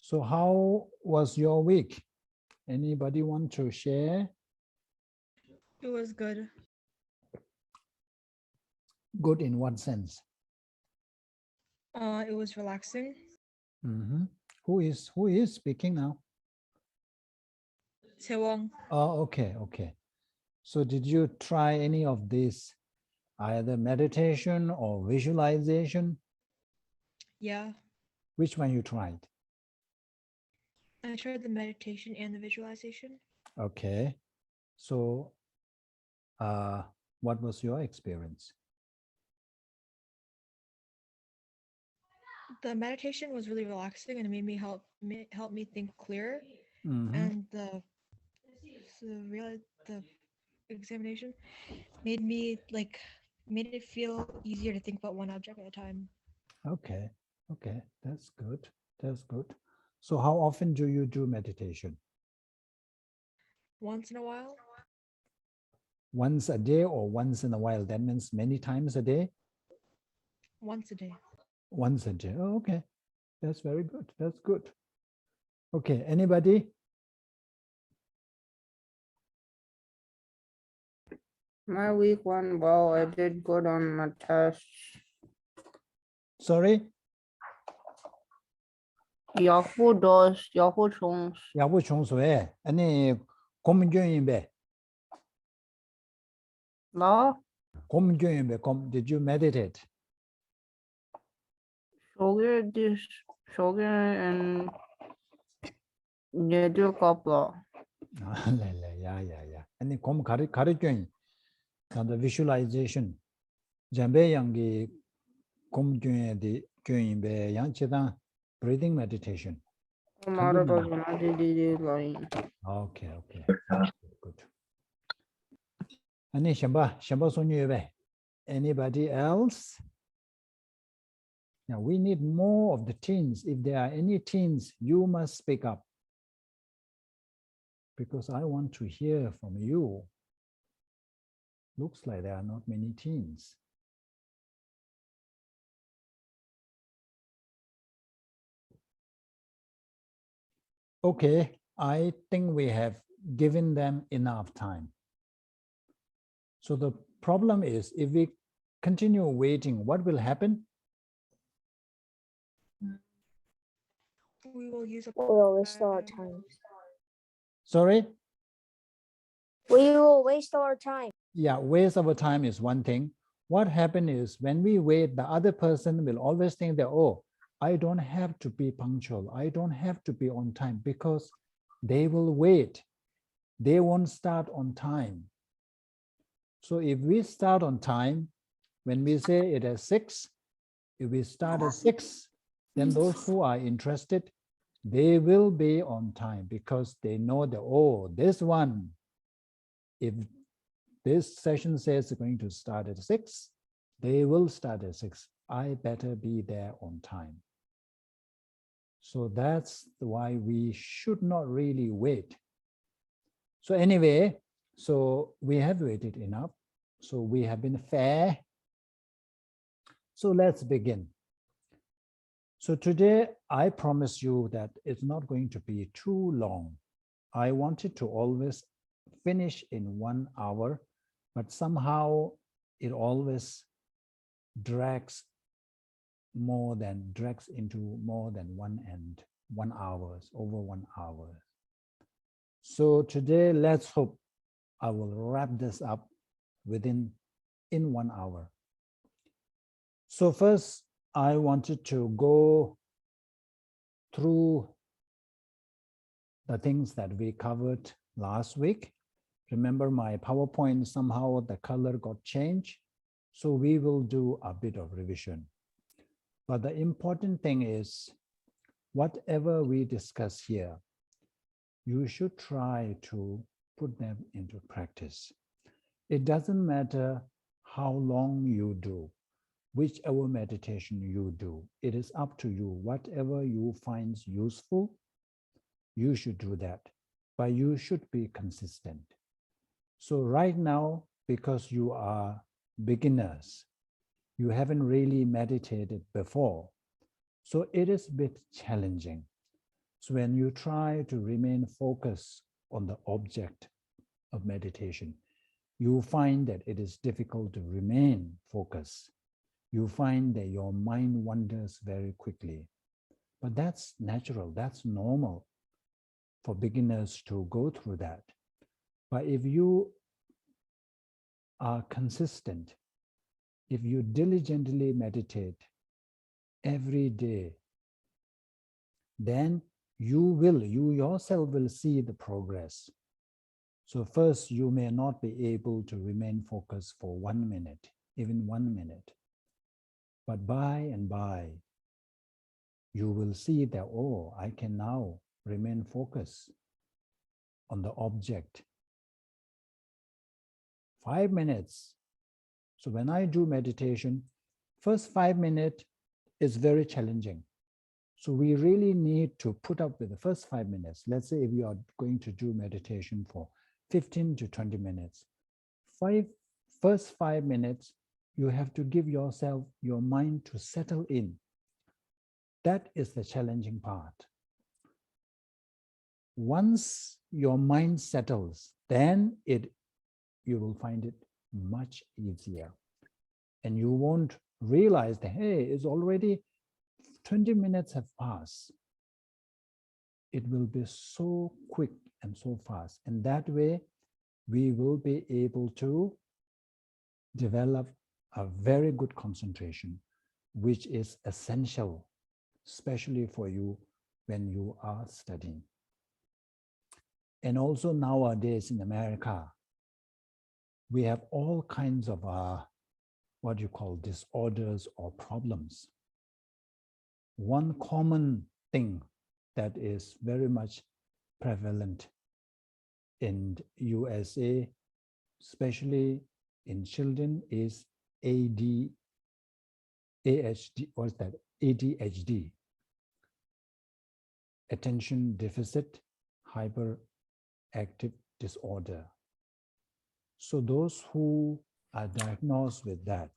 So how was your week? Anybody want to share? It was good. Good in what sense? It was relaxing. Who is speaking now? Sewong. Oh, okay. So did you try any of these, either meditation or visualization? Yeah. Which one you tried? I tried the meditation and the visualization. Okay. So what was your experience? The meditation was really relaxing and it made me help me think clearer. And the examination made it feel easier to think about one object at a time. Okay, that's good. So how often do you do meditation? Once in a while. Once a day or once in a while? That means many times a day? Once a day. Once a day. Oh, okay. That's very good. That's good. Okay, anybody? My week went well. I did good on my tests. Sorry? 야후 총. 야구 총수에 아니 곰경인배. 나? 곰경인배. Did you meditate? 저게 and 얘들 값라. 야. 아니 곰 가르경. the visualization. 잠배 양기 곰경에 경인배 양치당 breathing meditation. Okay. Good. 아니 샴바 소녀배. Anybody else? Now we need more of the teens. If there are any teens, you must speak up. Because I want to hear from you. Looks like there are not many teens. Okay, I think we have given them enough time. So the problem is, if we continue waiting, what will happen? We will use waste our time. Sorry? We will waste our time. Yeah, waste of time is one thing. What happens is when we wait, the other person will always think that, oh, I don't have to be punctual. I don't have to be on time, because they will wait. They won't start on time. So if we start on time, when we say it at 6, if we start at 6, then those who are interested, they will be on time, because they know that, oh, this one, if this session says it's going to start at 6, they will start at 6. I better be there on time. So that's why we should not really wait. So anyway, so we have waited enough. So we have been fair. So let's begin. So today, I promise you that it's not going to be too long. I wanted to always finish in 1 hour, but somehow it always drags into more than 1 hour, over 1 hour. So today, let's hope I will wrap this up in 1 hour. So first, I wanted to go through the things that we covered last week. Remember, my PowerPoint, somehow the color got changed. So we will do a bit of revision. But the important thing is, whatever we discuss here, you should try to put them into practice. It doesn't matter how long you do, whichever meditation you do, it is up to you. Whatever you find useful, you should do that, but you should be consistent. So right now, because you are beginners, you haven't really meditated before, so it is a bit challenging. So when you try to remain focused on the object of meditation, you find that it is difficult to remain focused. You find that your mind wanders very quickly. But that's natural, that's normal for beginners to go through that. But if you are consistent, if you diligently meditate every day, then you yourself will see the progress. So first, you may not be able to remain focused for 1 minute, even 1 minute. But by and by, you will see that, oh, I can now remain focused on the object. 5 minutes. So when I do meditation, first 5 minutes is very challenging. So we really need to put up with the first 5 minutes. Let's say if you are going to do meditation for 15 to 20 minutes, first 5 minutes, you have to give yourself, your mind to settle in. That is the challenging part. Once your mind settles, then you will find it much easier. And you won't realize that, hey, it's already 20 minutes have passed. It will be so quick and so fast. And that way, we will be able to develop a very good concentration, which is essential, especially for you when you are studying. And also nowadays in America, we have all kinds of what you call disorders or problems. One common thing that is very much prevalent in USA, especially in children, is ADHD, what's that? ADHD, attention deficit hyperactive disorder. So those who are diagnosed with that,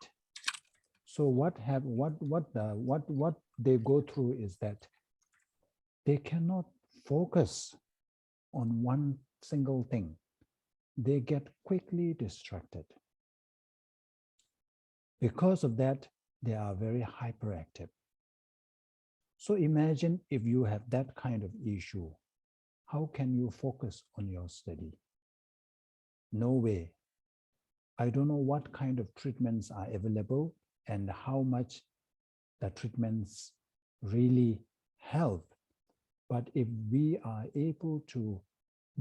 so what they go through is that they cannot focus on one single thing. They get quickly distracted. Because of that, they are very hyperactive. So imagine if you have that kind of issue, how can you focus on your study? No way. I don't know what kind of treatments are available and how much the treatments really help. But if we are able to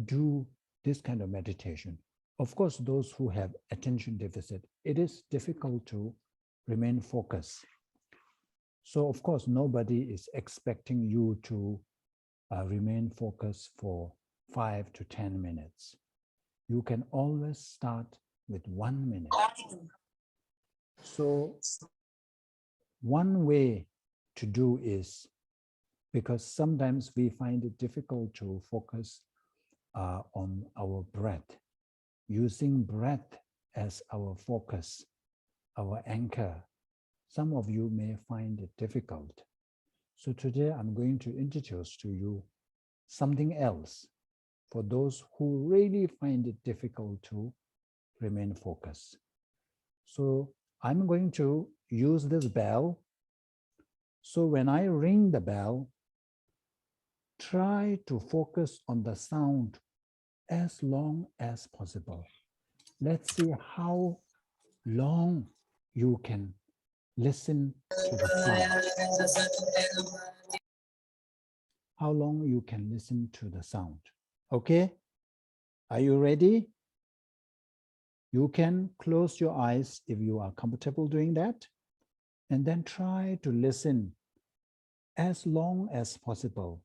do this kind of meditation, of course, those who have attention deficit, it is difficult to remain focused. So of course, nobody is expecting you to remain focused for 5 to 10 minutes. You can always start with 1 minute. So one way to do is, because sometimes we find it difficult to focus on our breath, using breath as our focus, our anchor. Some of you may find it difficult. So today I'm going to introduce to you something else for those who really find it difficult to remain focused. So I'm going to use this bell. So when I ring the bell, try to focus on the sound as long as possible. Let's see how long you can listen to the sound. How long you can listen to the sound. Okay? Are you ready? You can close your eyes if you are comfortable doing that, and then try to listen as long as possible.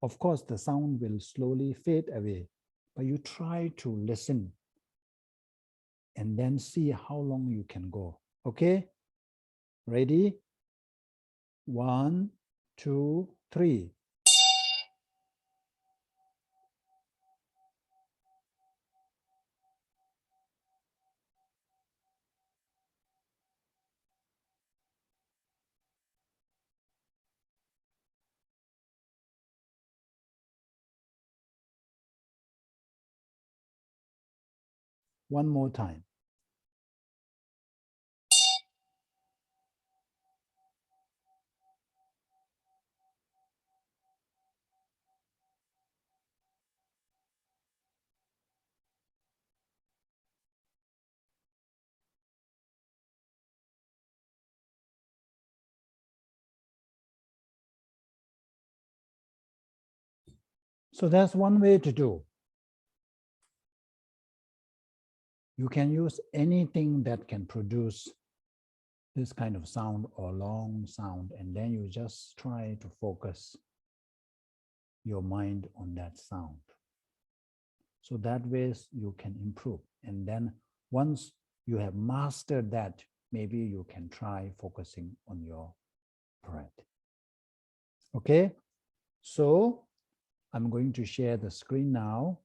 Of course, the sound will slowly fade away, but you try to listen and then see how long you can go. Okay? Ready? 1, 2, 3. One more time. So that's one way to do. You can use anything that can produce this kind of sound or long sound, and then you just try to focus your mind on that sound. So that way you can improve. And then once you have mastered that, maybe you can try focusing on your breath. Okay, so I'm going to share the screen now.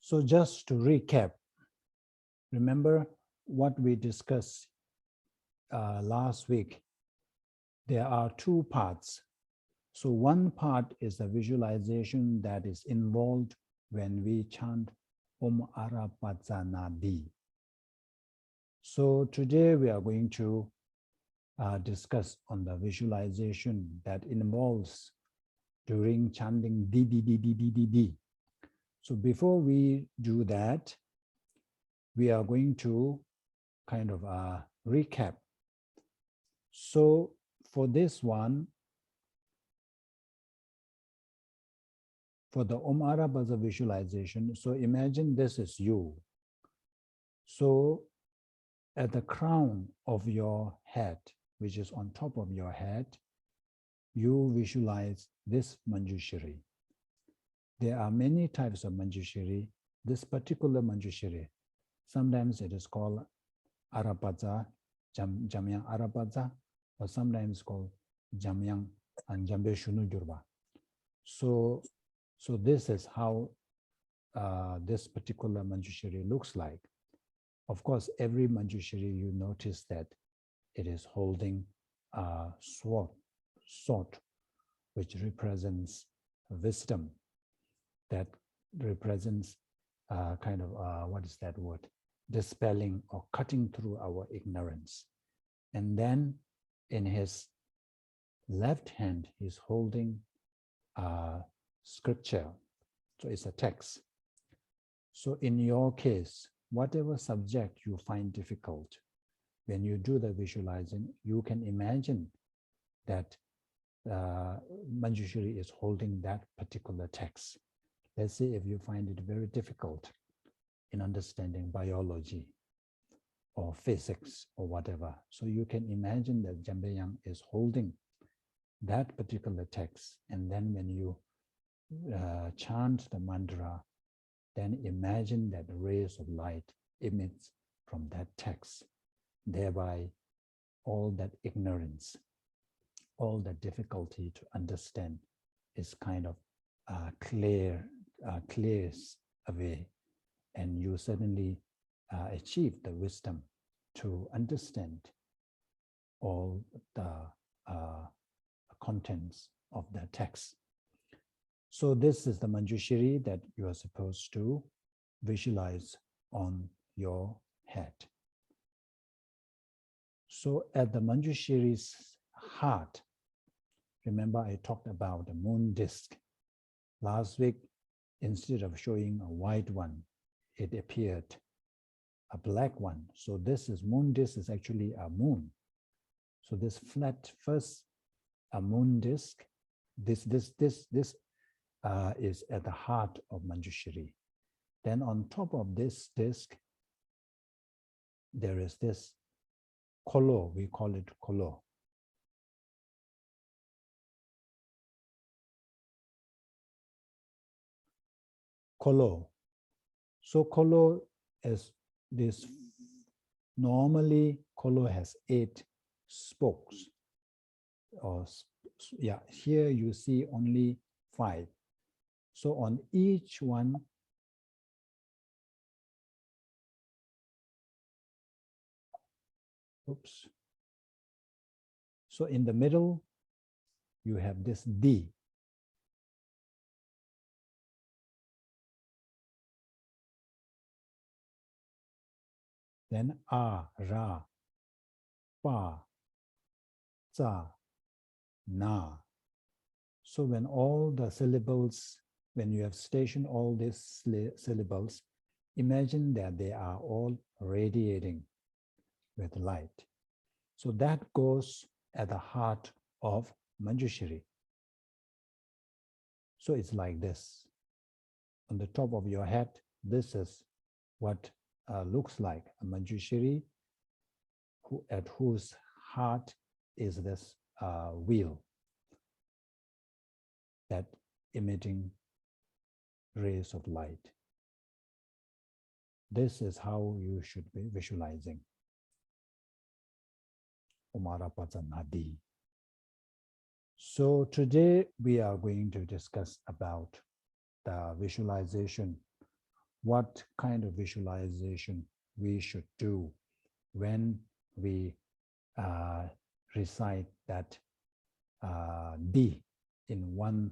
So just to recap, remember what we discussed last week. There are two parts. So one part is the visualization that is involved when we chant Om Arapajanadi. So today we are going to discuss on the visualization that involves during chanting di di di di di di di. So before we do that, we are going to kind of recap. So for this one, for the Om Arapaja visualization, so imagine this is you. So at the crown of your head, which is on top of your head, you visualize this Manjushri. There are many types of Manjushri. This particular Manjushri, sometimes it is called Arapaja, Jamyang Arapaja, or sometimes called Jamyang and Jambe Shunu Jurba. So this is how this particular Manjushri looks like. Of course, every Manjushri, you notice that it is holding a sword, which represents wisdom, that represents kind of, what is that word? Dispelling or cutting through our ignorance. And then in his left hand, he's holding scripture. So it's a text. So in your case, whatever subject you find difficult, when you do the visualizing, you can imagine that Manjushri is holding that particular text. Let's say if you find it very difficult in understanding biology or physics or whatever, so you can imagine that Jambayang is holding that particular text, and then when you chant the mantra, then imagine that rays of light emits from that text, thereby all that ignorance, all the difficulty to understand is kind of clears away, and you suddenly achieve the wisdom to understand all the contents of the text. So this is the Manjushri that you are supposed to visualize on your head. So at the Manjushri's heart, remember I talked about the moon disk. Last week, instead of showing a white one, it appeared a black one. So this is moon disk is actually a moon. So this flat first, a moon disk, this is at the heart of Manjushri. Then on top of this disk, there is this kolo, we call it kolo. Kolo. So kolo is this, normally kolo has 8 spokes. Or yeah, here you see only 5. So on each one, oops. So in the middle, you have this D. Then A, Ra, Pa, Za, Na. So when all the syllables, when you have stationed all these syllables, imagine that they are all radiating with light. So that goes at the heart of Manjushri. So it's like this. On the top of your head, this is what looks like a Manjushri, at whose heart is this wheel that emitting rays of light. This is how you should be visualizing. Umarapazanadi. So today we are going to discuss about the visualization, what kind of visualization we should do when we recite that D in one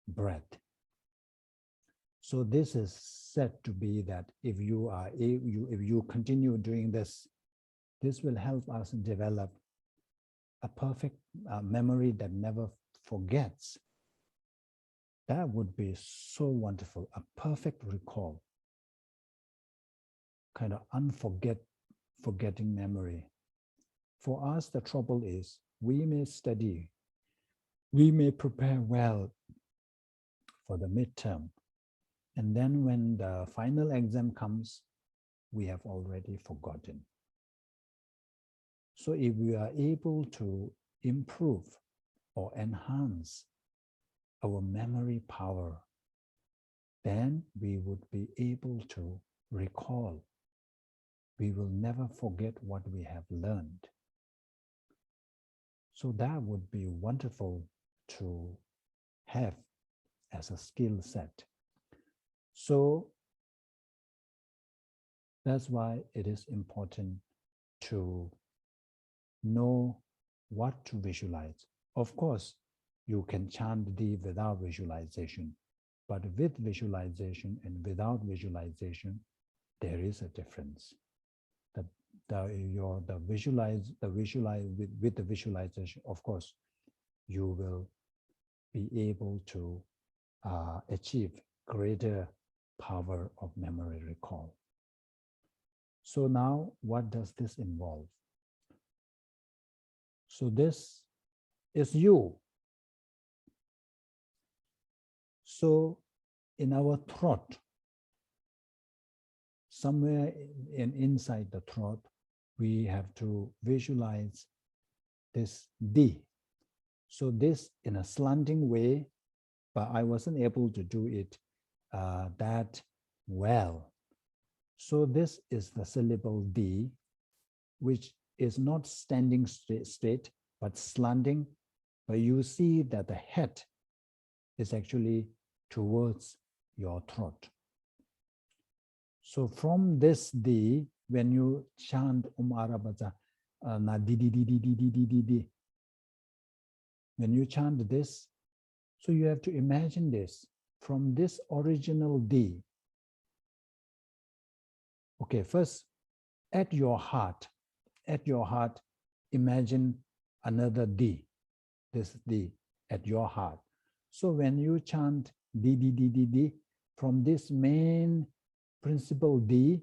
breath. So this is said to be that if you continue doing this, this will help us develop a perfect memory that never forgets. That would be so wonderful, a perfect recall, kind of forgetting memory. For us, the trouble is we may study, we may prepare well for the midterm, and then when the final exam comes, we have already forgotten. So if we are able to improve or enhance our memory power, then we would be able to recall. We will never forget what we have learned. So that would be wonderful to have as a skill set. So that's why it is important to know what to visualize. Of course, you can chant D without visualization, but with visualization and without visualization, there is a difference. With the visualization, of course, you will be able to achieve greater power of memory recall. So now, what does this involve? So this is you. So in our throat, somewhere inside the throat, we have to visualize this D. So this in a slanting way, but I wasn't able to do it that well. So this is the syllable D, which is not standing straight, but slanting. But you see that the head is actually towards your throat. So from this D, when you chant Arabhaja, na di di di di di di di di di, when you chant this, so you have to imagine this from this original D. Okay, first at your heart, imagine another D, this D at your heart. So when you chant D D D D D from this main principle D,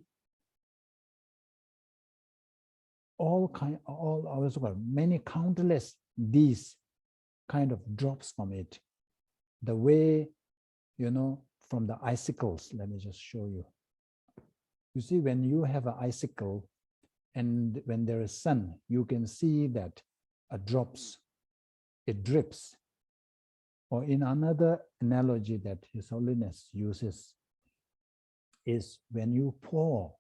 many countless D's kind of drops from it. The way, from the icicles, let me just show you. You see, when you have an icicle and when there is sun, you can see that it drips. Or in another analogy that His Holiness uses is when you pour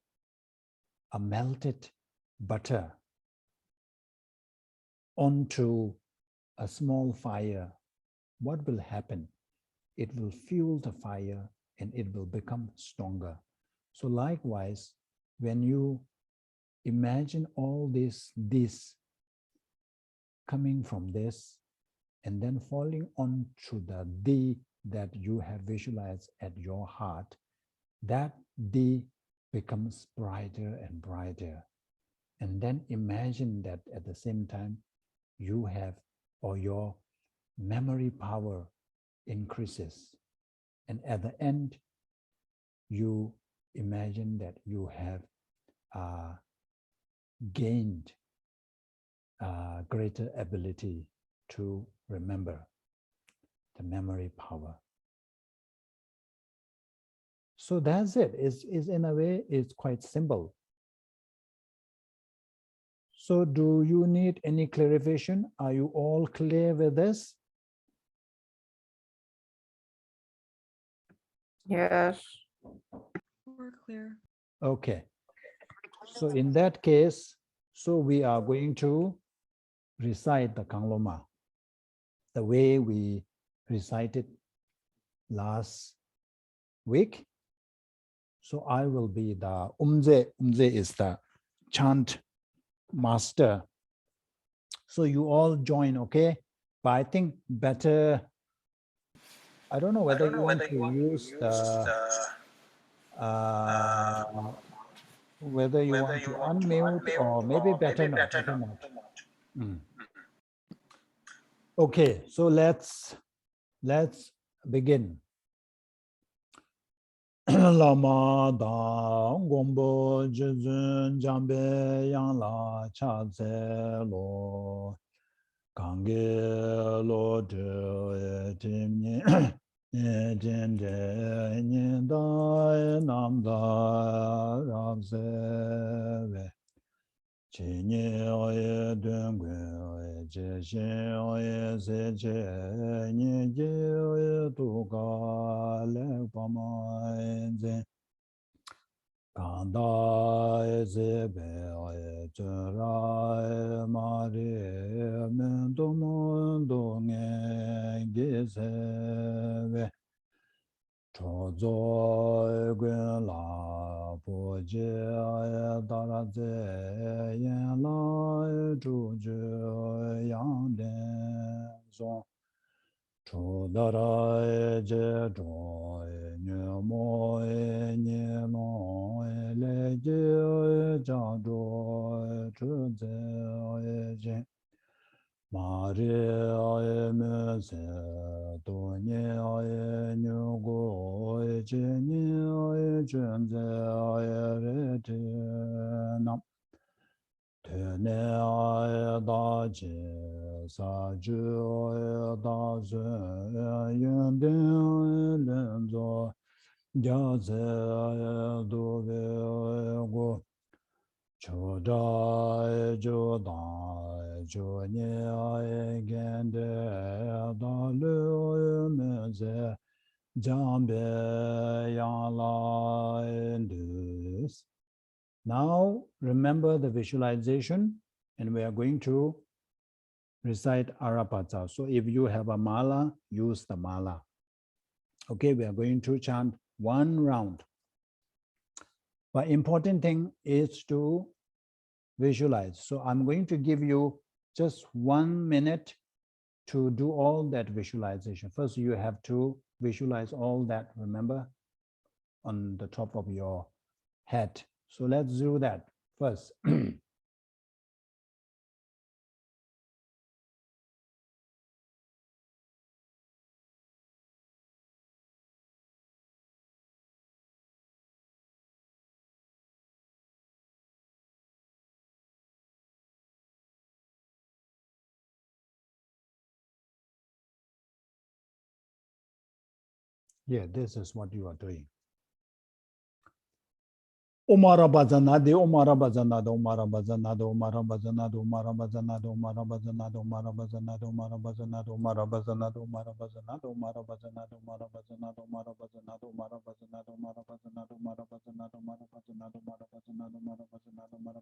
a melted butter onto a small fire, what will happen? it will fuel the fire and it will become stronger. So likewise, when you imagine all this coming from this and then falling onto the that you have visualized at your heart, that becomes brighter and brighter. And then imagine that at the same time you have, or your memory power increases. And at the end, you imagine that you have gained greater ability to remember, the memory power. So that's it. Is in a way, it's quite simple. So do you need any clarification? Are you all clear with this? Yes. We're clear. Okay. So in that case, so we are going to recite the Kangloma the way we recited last week. So I will be the Umze. Umze is the chant master. So you all join, okay? But I think better, I don't know whether you want to use the, whether you want to unmute or maybe better not. Better not. Okay, so let's begin. Lama da gombo jizun jambe yang la cha ze lo kange lo de tim ni jen de ni da nam da ram ze ve chi ni oye dun gue je xin oye ze je ni je oye tu ga le pa ma zen kanda ze be oye zhen ra ma re men do mon do nge ge ze ve cho zo guen la po je da ra ze yan la zhu zhe yang den zong cho da ra je zhong nye mo nye long le je zhang zhuo zhu ze jen ma re me se do nye nyu go je nye zhen ze re te nam te ne da je sa ju da zhe yun den len zo ja ze do ve go cho da ju da ju nie gen de da le me ze jang be yang la dus. Now remember the visualization, and we are going to recite Arapata. So if you have a mala, use the mala. Okay, we are going to chant one round. But important thing is to visualize. So I'm going to give you just 1 minute to do all that visualization. First, you have to visualize all that, remember, on the top of your head. So let's do that first. Yeah, this is what you are doing. Omara bazanade, Omara bazanade, Omara bazanade, Omara bazanade, Omara bazanade, Omara bazanade, Omara bazanade, Omara bazanade, Omara bazanade, Omara bazanade, Omara bazanade, Omara bazanade, Omara bazanade, Omara bazanade, Omara bazanade, Omara bazanade, Omara bazanade, Omara bazanade, Omara bazanade, Omara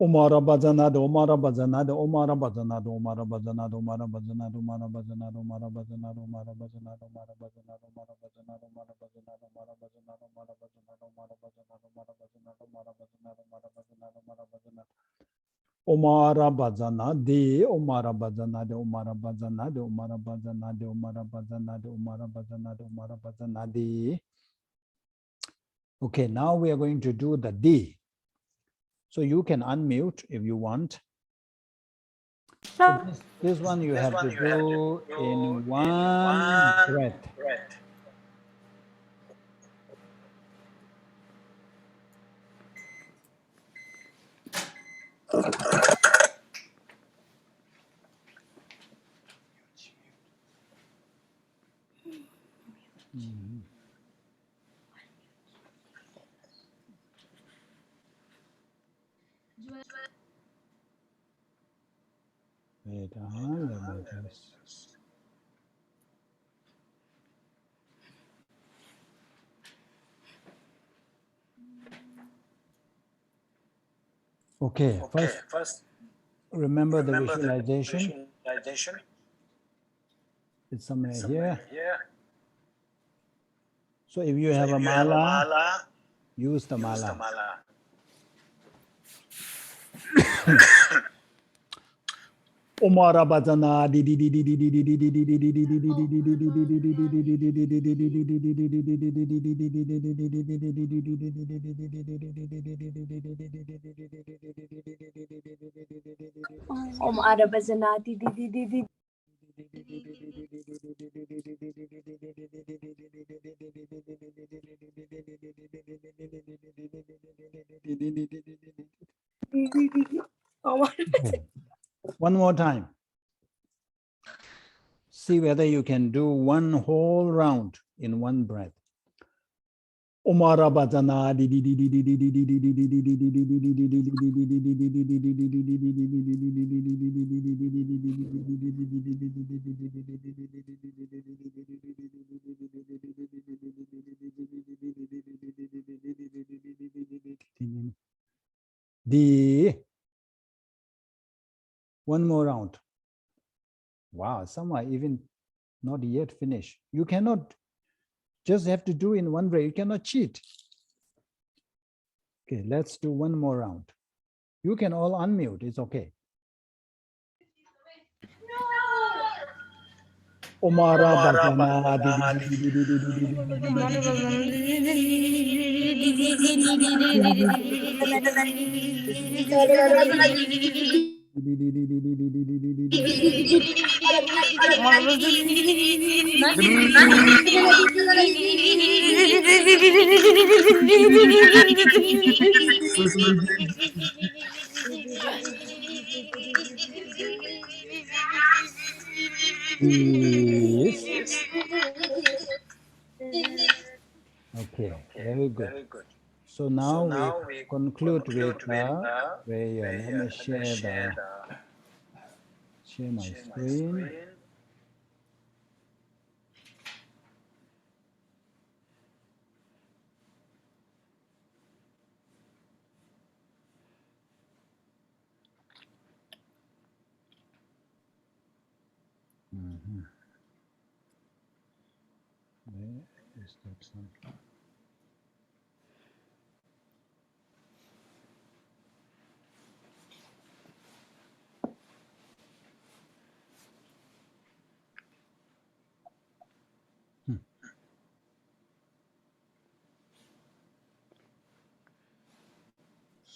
Omara Bajana, the Omara Bajana, the Omara Bajana, the Omara Bajana, the Omara Bajana, the Omara Bajana, the Omara Bajana, the Omara Bajana, the Omara Bajana, the Omara Bajana, the Omara Bajana, the Omara Bajana, the Omara Bajana, the Omara Bajana, the Omara Bajana, the Omara Bajana, the Omara Bajana, the Omara Bajana. Omara Bajana, the Omara Bajana, the Omara Bajana, the Omara Bajana, the Omara Bajana, the Omara Bajana, the Omara Bajana, the. Okay, now we are going to do the D. So you can unmute if you want. So this one you have to do in one breath. Wait, let me just. Okay, first remember the visualization. It's somewhere here. So if you have a mala, use the mala. Omara Bajana di di di di di di di di di di di di di Om Arabazanati di. One more time. See whether you can do one whole round in one breath. Omara Bajana di di di di di di di di di di di di. One more round. Wow, some are even not yet finished. You cannot just have to do in one breath. You cannot cheat. Okay, let's do one more round. You can all unmute. It's okay. Omara Bajana. Yes. Okay, very good. So now we conclude with the prayer. Let me share my screen. Where is that one?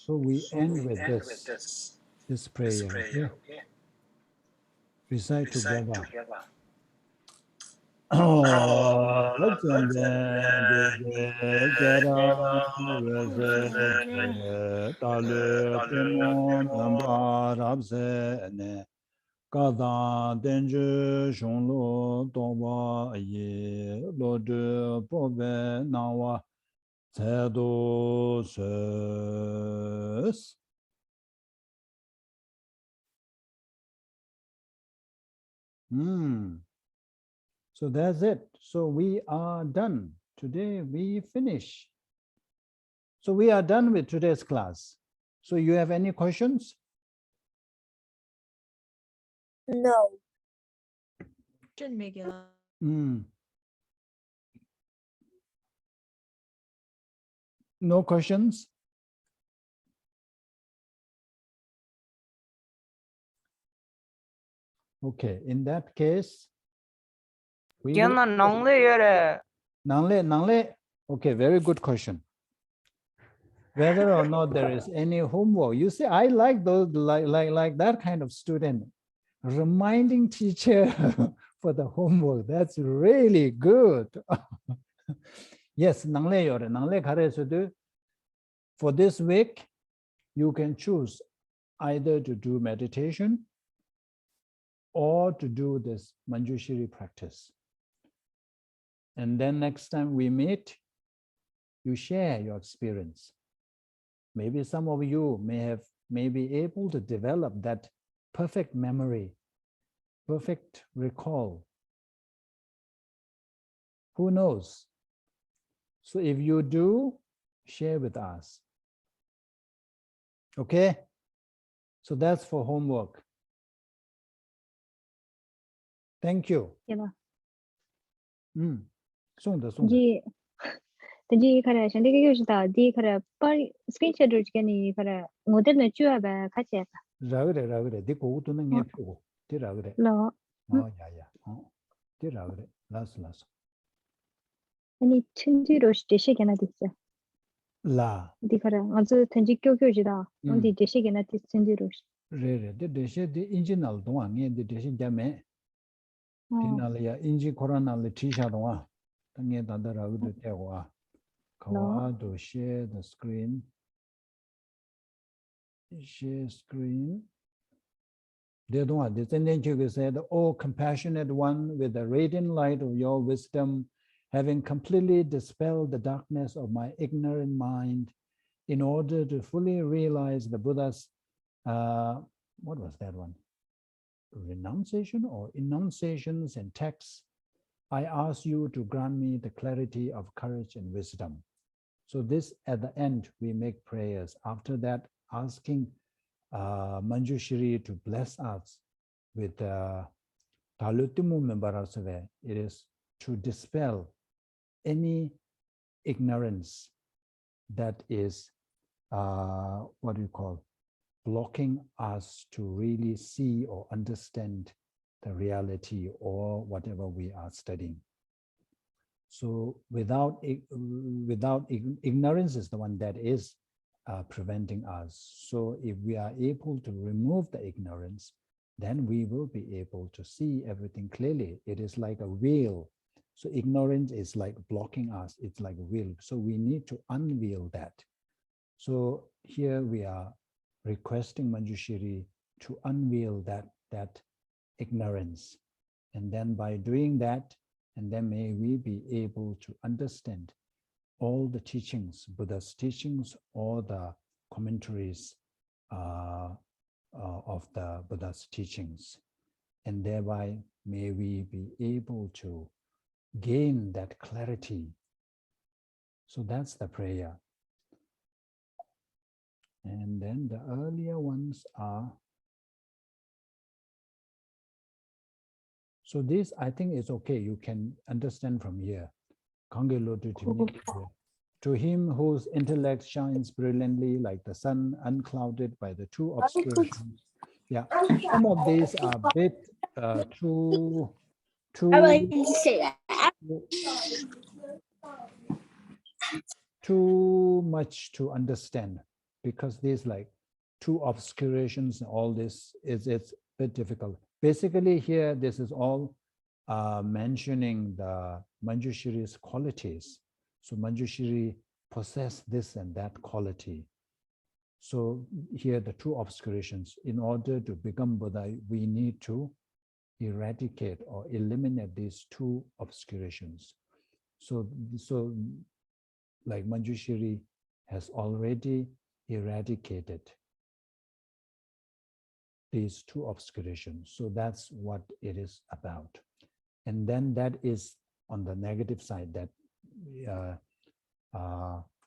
So we end with this prayer, okay? Recite together. Kadan denju shonglo tongwa ye lo de pobe nawa cedo ses. So that's it. So we are done. Today we finish. So we are done with today's class. So you have any questions? No. Shouldn't make it up. No questions? Okay, in that case, we will... Nangle. Okay, very good question. Whether or not there is any homework. You see, I like those like that kind of student, reminding teacher for the homework. That's really good. Yes, nangle yore. Nangle kare for this week, you can choose either to do meditation or to do this Manjushri practice. And then next time we meet, you share your experience. Maybe some of you may be able to develop that perfect memory, perfect recall. Who knows? So if you do, share with us. Okay? So that's for homework. Thank you. Yeah. Ji. Ji khara shande ke yoshita di khara par screen share doj ke ni khara model na chua ba khache Ragre di ko tu na nge pyo ti ragre lo ya ti ragre las ani chinji rosh deshe ke na dikse la di khara azu thanji kyo jida ondi deshe ke na tis chinji rosh re de deshe di injinal do nge de deshe jame tinal ya inji coronal tisha do wa nge da da ragre te wa kawa do share the screen. Share screen. They don't. They said, "Oh, compassionate one, with the radiant light of your wisdom, having completely dispelled the darkness of my ignorant mind, in order to fully realize the Buddha's what was that one? Renunciation or enunciations and texts. I ask you to grant me the clarity of courage and wisdom." So this, at the end, we make prayers. After that, asking Manjushri to bless us with Talutimu Membarasave. It is to dispel any ignorance that is what we call blocking us to really see or understand the reality or whatever we are studying. So without ignorance is the one that is preventing us. So if we are able to remove the ignorance, then we will be able to see everything clearly. It is like a veil. So ignorance is like blocking us. It's like a veil. So we need to unveil that. So here we are requesting Manjushri to unveil that ignorance. And then by doing that, and then may we be able to understand all the teachings, Buddha's teachings, or the commentaries of the Buddha's teachings. And thereby may we be able to gain that clarity. So that's the prayer. And then the earlier ones are, so this I think is okay, you can understand from here. To him whose intellect shines brilliantly like the sun, unclouded by the two obscurations. Yeah, some of these are a bit too much to understand. because these like two obscurations and all this it's a bit difficult. Basically here, this is all mentioning the Manjushri's qualities. So Manjushri possess this and that quality. So here the two obscurations. In order to become Buddha, we need to eradicate or eliminate these two obscurations. So like Manjushri has already eradicated these two obscurations. So that's what it is about. And then that is on the negative side that,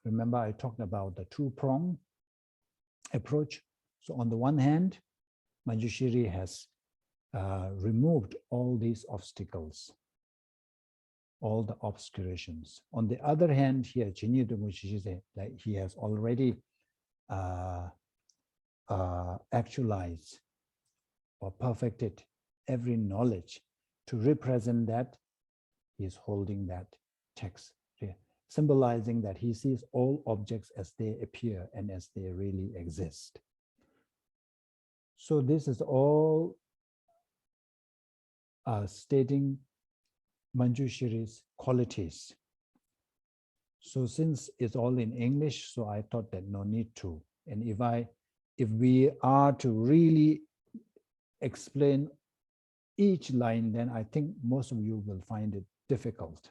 remember I talked about the two-prong approach. So on the one hand, Manjushri has removed all these obstacles, all the obscurations. On the other hand, here, Manjushri said that he has already actualized or perfected every knowledge. To represent that, he is holding that text here, symbolizing that he sees all objects as they appear and as they really exist. So this is all stating Manjushri's qualities. So since it's all in English, so I thought that no need to. And if we are to really explain each line, then I think most of you will find it difficult,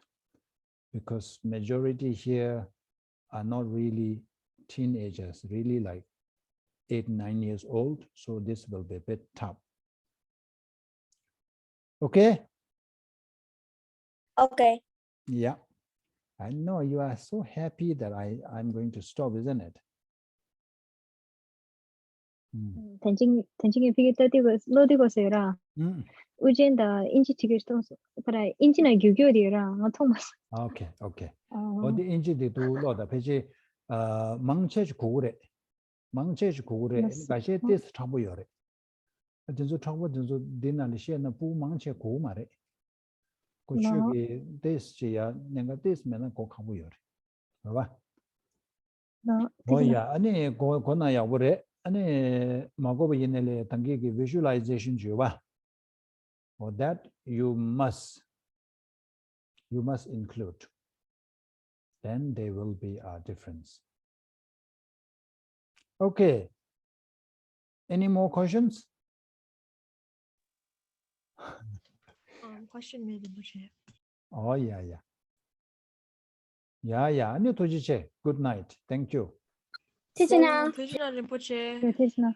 because majority here are not really teenagers, really like 8, 9 years old. So this will be a bit tough. Okay? Okay. Yeah. I know you are so happy that I'm going to stop, isn't it? 단징이 피게 떠디고서라. 우젠다 인지 티게스도 그래 인지나 규교리라 토마스. Okay, okay. 어디 인지도 로다 배지 망체지 고래. 망체지 고래. 가시 뜻 참고요래. 진짜 참고 진짜 디나리 시에나 부 망체 고 말에. 고추기 뜻이야 내가 뜻면은 고 참고요래. 봐봐. 뭐야 아니 고나야 우리 아니 마고베 얘네래 단계기 visualization 줘봐. For that you must include. Then there will be a difference. Okay. Any more questions? Question maybe, Rinpoche. Oh yeah. Yeah. 아니 도지체. Good night. Thank you. Teaching now. Rinpoche. 그렇지나.